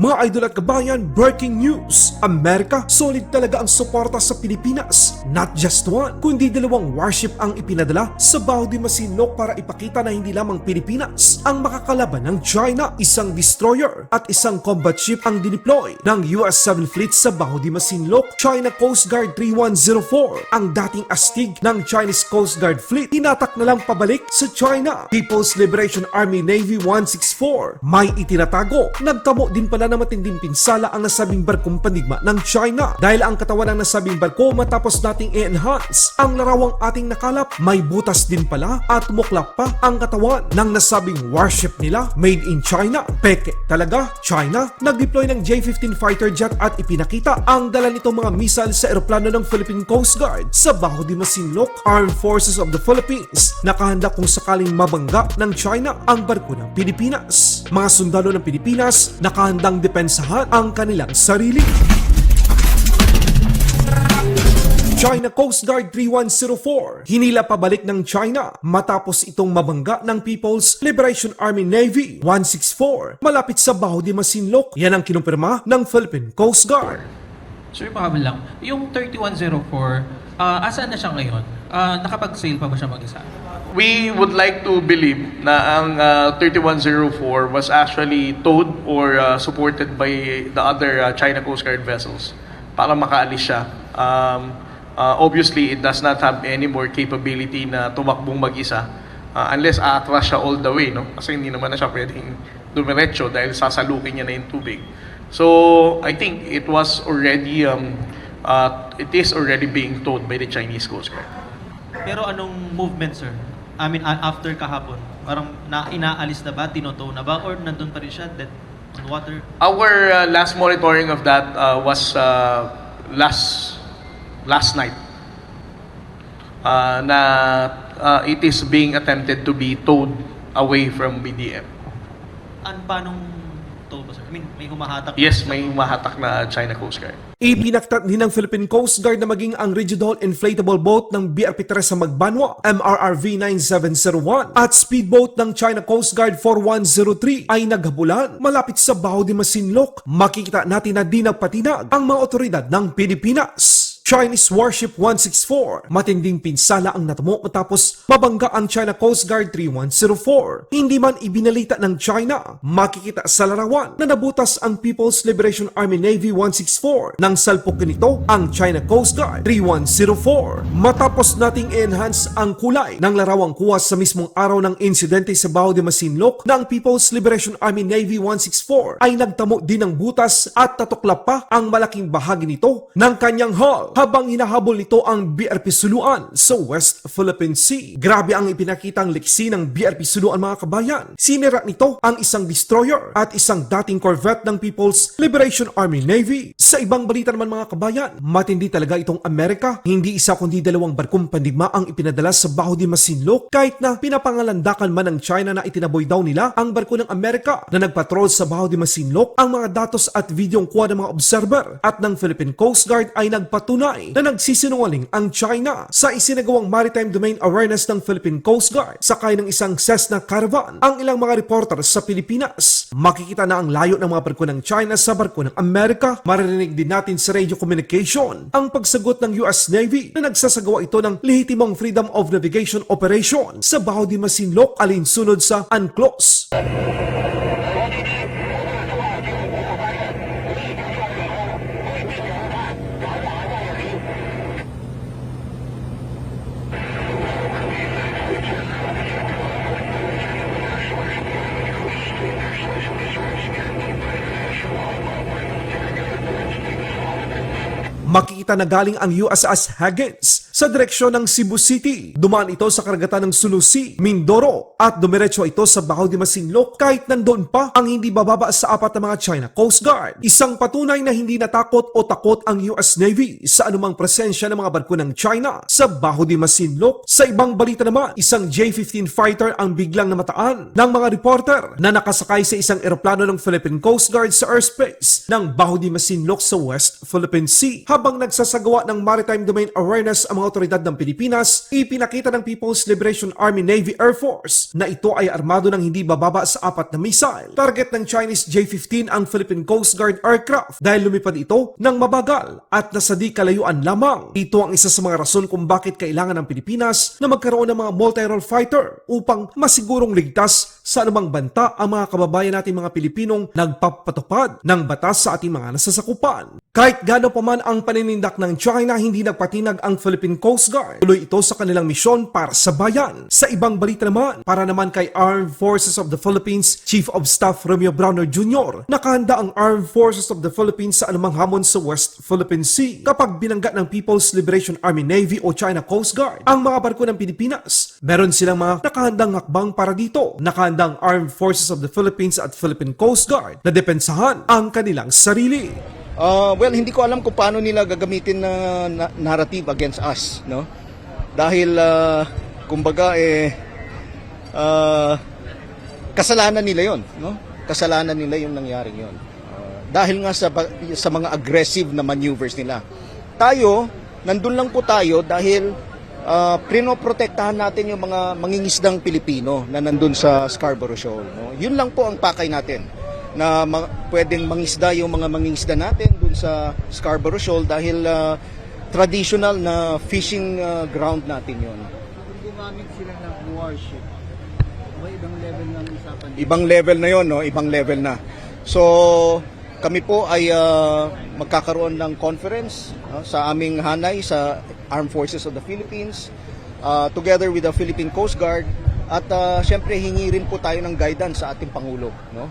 Mga idol at kabayan, breaking news! Amerika, solid talaga ang suporta sa Pilipinas. Not just one, kundi dalawang warship ang ipinadala sa Baho de Masinloc para ipakita na hindi lamang Pilipinas ang makakalaban ng China. Isang destroyer at isang combat ship ang dineploy ng US 7 Fleet sa Baho de Masinloc. China Coast Guard 3104, ang dating astig ng Chinese Coast Guard Fleet, tinatak na lang pabalik sa China. People's Liberation Army Navy 164, may itinatago. Nagtamo din pala na matinding pinsala ang nasabing barkong pandigma ng China dahil ang katawan ng nasabing barko matapos nating i-enhance ang larawang ating nakalap, may butas din pala at muklap pa ang katawan ng nasabing warship nila made in China. Peke talaga, China nag-deploy ng J-15 fighter jet at ipinakita ang dala nitong mga missile sa eroplano ng Philippine Coast Guard sa Baho de Masinloc. Armed Forces of the Philippines nakahanda kung sakaling mabangga ng China ang barko ng Pilipinas. Mga sundalo ng Pilipinas nakahandang depensahan ang kanilang sarili. China Coast Guard 3104, hinila pabalik ng China matapos itong mabangga ng People's Liberation Army Navy 164 malapit sa Baho de Masinloc. Yan ang kinumpirma ng Philippine Coast Guard. Sir, pakabal lang. Yung 3104, asan na siya ngayon? Nakapag-sail pa ba siya mag-isa? We would like to believe na ang 3104 was actually towed or supported by the other China Coast Guard vessels para makaalis siya. Obviously, it does not have any more capability na tumakbong mag-isa unless aatras siya all the way, no? Kasi hindi naman na siya pwedeng dumiretso dahil sasalukin niya na yung tubig. So, I think it was already, it is already being towed by the Chinese Coast Guard. Pero anong movement, sir? I mean, after kahapon, parang inaalis na ba, tinotow na ba, or nandun pa rin siya, dead on water? Our last monitoring of that was last night. It is being attempted to be towed away from BDM. Paanong tow ba, sir? I mean, may humahatak? Yes, may humahatak na China Coast Guard. Ipinaktat din ng Philippine Coast Guard na maging ang rigid hull inflatable boat ng BRP Teresa Magbanwa MRRV 9701 at speedboat ng China Coast Guard 4103 ay naghabulan malapit sa Baho de Masinloc. Makikita natin na di nagpatinag ang mga otoridad ng Pilipinas. Chinese Warship 164, matinding pinsala ang natamo matapos mabangga ang China Coast Guard 3104. Hindi man ibinalita ng China, makikita sa larawan na nabutas ang People's Liberation Army Navy 164 nang salpukin nito ang China Coast Guard 3104. Matapos nating i-enhance ang kulay ng larawang kuha sa mismong araw ng insidente sa Baho de Masinloc ng People's Liberation Army Navy 164 ay nagtamo din ng butas at tatuklap pa ang malaking bahagi nito ng kanyang hull habang hinahabol nito ang BRP Suluan sa West Philippine Sea. Grabe ang ipinakitang liksi ng BRP Suluan, mga kabayan. Sinira nito ang isang destroyer at isang dating corvette ng People's Liberation Army Navy. Sa ibang balita naman, mga kabayan, matindi talaga itong Amerika. Hindi isa kundi dalawang barkong pandigma ang ipinadala sa Baho de Masinloc kahit na pinapangalandakan man ng China na itinaboy daw nila ang barko ng Amerika na nagpatrol sa Baho de Masinloc. Ang mga datos at videong kuha ng mga observer at ng Philippine Coast Guard ay nagpatunay na nagsisinungaling ang China. Sa isinagawang Maritime Domain Awareness ng Philippine Coast Guard sakay ng isang Cessna Caravan ang ilang mga reporter sa Pilipinas. Makikita na ang layo ng mga barko ng China sa barko ng Amerika. Maririnig din natin sa radio communication ang pagsagot ng US Navy na nagsasagawa ito ng lehitimong Freedom of Navigation Operation sa Baho de Masinloc alinsunod sa UNCLOS. Makikita na galing ang USS Higgins sa direksyon ng Cebu City. Dumaan ito sa karagatan ng Sulu Sea, Mindoro at dumiretso ito sa Baho de Masinloc kahit nandoon pa ang hindi bababa sa apat na mga China Coast Guard. Isang patunay na hindi natakot o takot ang US Navy sa anumang presensya ng mga barko ng China sa Baho de Masinloc. Sa ibang balita naman, isang J-15 fighter ang biglang namataan ng mga reporter na nakasakay sa isang eroplano ng Philippine Coast Guard sa airspace ng Baho de Masinloc sa West Philippine Sea. Habang pagsasagawa ng Maritime Domain Awareness ang mga otoridad ng Pilipinas, ipinakita ng People's Liberation Army Navy Air Force na ito ay armado ng hindi bababa sa 4 na missile. Target ng Chinese J-15 ang Philippine Coast Guard aircraft dahil lumipad ito ng mabagal at nasa di kalayuan lamang. Ito ang isa sa mga rason kung bakit kailangan ng Pilipinas na magkaroon ng mga multi-role fighter upang masigurong ligtas sa anumang banta ang mga kababayan nating mga Pilipinong nagpapatupad ng batas sa ating mga nasasakupan. Kahit gaano pa man ang paninindak ng China, hindi nagpatinag ang Philippine Coast Guard. Tuloy ito sa kanilang misyon para sa bayan. Sa ibang balita naman, para naman kay Armed Forces of the Philippines Chief of Staff Romeo Browner Jr., nakahanda ang Armed Forces of the Philippines sa anumang hamon sa West Philippine Sea kapag binangga ng People's Liberation Army Navy o China Coast Guard ang mga barko ng Pilipinas. Meron silang mga nakahandang hakbang para dito. Nakahandang Armed Forces of the Philippines at Philippine Coast Guard na depensahan ang kanilang sarili. Well, hindi ko alam kung paano nila gagamitin na narrative against us, no? Dahil kumbaga kasalanan nila 'yon, no? Kasalanan nila yung nangyaring 'yon. Dahil nga sa mga aggressive na maneuvers nila. Tayo, nandun lang po tayo dahil prinoprotektahan natin yung mga mangingisdang Pilipino na nandun sa Scarborough Shoal, no? Yun lang po ang pakay natin, na pwedeng mangisda yung mga mangingisda natin dun sa Scarborough Shoal dahil traditional na fishing ground natin yon. Kung gumamit sila ng warship, may ibang level ng usapan dito. Ibang level na yon, no? Ibang level na. So, kami po ay magkakaroon ng conference sa aming hanay sa Armed Forces of the Philippines together with the Philippine Coast Guard at syempre hingi rin po tayo ng guidance sa ating Pangulo, no?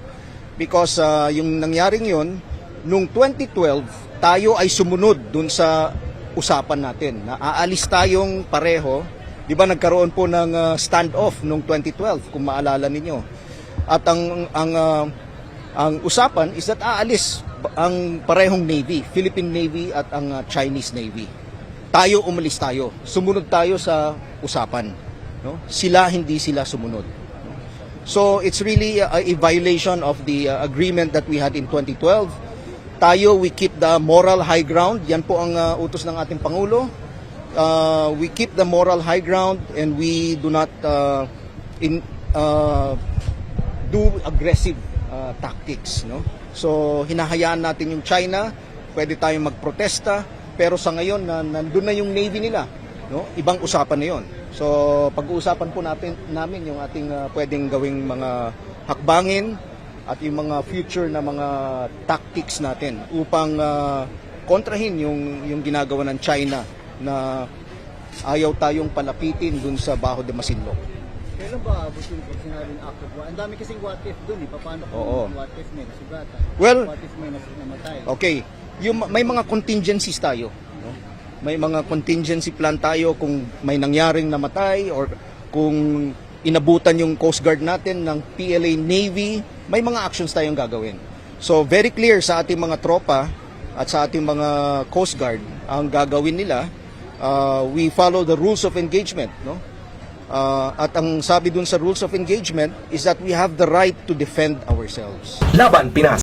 Because yung nangyaring yon, nung 2012, tayo ay sumunod dun sa usapan natin na aalis tayong pareho. Di ba nagkaroon po ng standoff nung 2012, kung maalala ninyo. At ang usapan is that aalis ang parehong Navy, Philippine Navy at ang Chinese Navy. Tayo umalis tayo. Sumunod tayo sa usapan, no? Hindi sila sumunod. So it's really a violation of the agreement that we had in 2012. Tayo, we keep the moral high ground. Yan po ang utos ng ating Pangulo. We keep the moral high ground and we do not do aggressive tactics, no? So hinahayaan natin yung China, pwede tayong magprotesta, pero sa ngayon nandun na yung Navy nila, no? Ibang usapan na yon. So, pag-uusapan po namin yung ating pwedeng gawing mga hakbangin at yung mga future na mga tactics natin upang kontrahin yung ginagawa ng China na ayaw tayong palapitin dun sa Bajo de Masinloc. Kailan ba abot yung pag sinabing act of war? Ang dami kasing what if dun, paano kung what if may nasugatan? Well, What if may namatay? Okay, may mga contingencies tayo, no? May mga contingency plan tayo kung may nangyaring namatay or kung inabutan yung Coast Guard natin ng PLA Navy, may mga actions tayong gagawin. So very clear sa ating mga tropa at sa ating mga Coast Guard ang gagawin nila. We follow the rules of engagement, no? At ang sabi dun sa rules of engagement is that we have the right to defend ourselves. Laban Pinas.